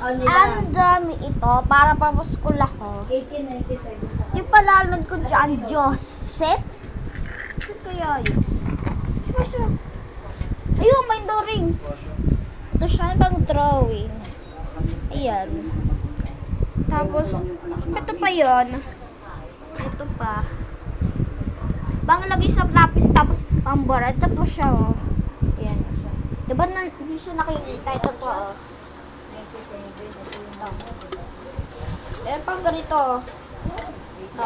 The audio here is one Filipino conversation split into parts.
Ang dami ito. Para papaskul ako. 1897. Yung palalod ko dyan, Joseph. Ano kaya yun? Ayun, may drawing. Ito siya pang drawing. Ayan. Tapos, ito pa yun. Ito pa. Bang lagi sa lapis, tapos pambara. Ito po siya, oh. Ayan. Diba hindi siya nakikita? Ito po, oh. 97. Ayan pang ganito, oh. Ito.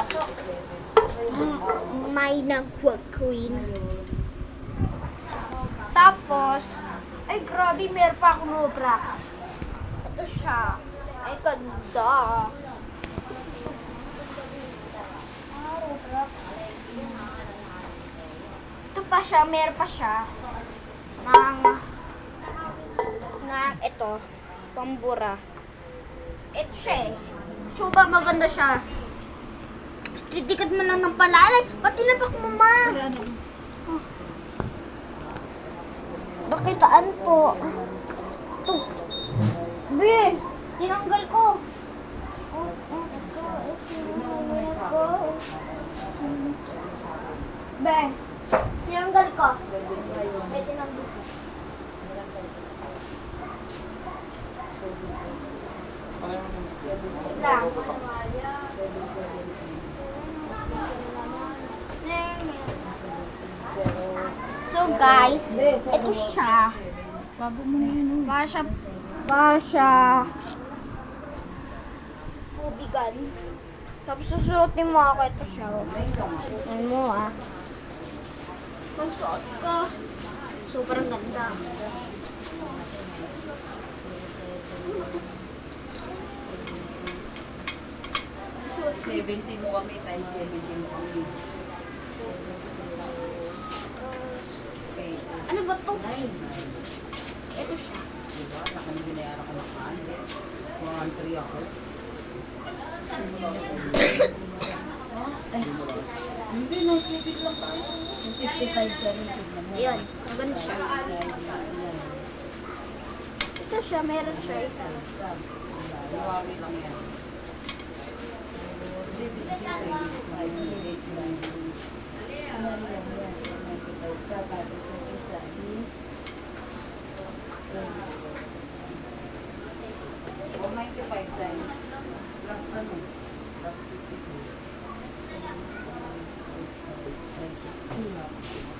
May nagwag queen. Tapos, ay grabe, meron pa akong Roblox. Ito siya. Ay, ganda. Roblox. Ito pa siya, meron pa siya. Ito, pambura. Ito siya eh. Super maganda siya. Titikad mo lang ng palalay. Pati na pa mama. Bakitaan po. Ito. Be, tinanggal ko. Be, tinanggal ko. Be, tinanggal ko. Lang. So guys, ito siya. Bago mo na yun. Para siya tubigan. Sabi susuotin mo ako, ito siya. Ano mo ah. Pagsuot ko, super ganda. 17 mo kami times 17 mo kami. Ano ba to? Ito siya. Diba? Saka na binayaran ko ng kaan. 1-3 ako. Hindi, nagtipid lang tayo. 55-17 naman. Ayan, maganda siya. Ito siya, meron siya isa. Huawei lang yan. O 95 times plus ano? Plus 52.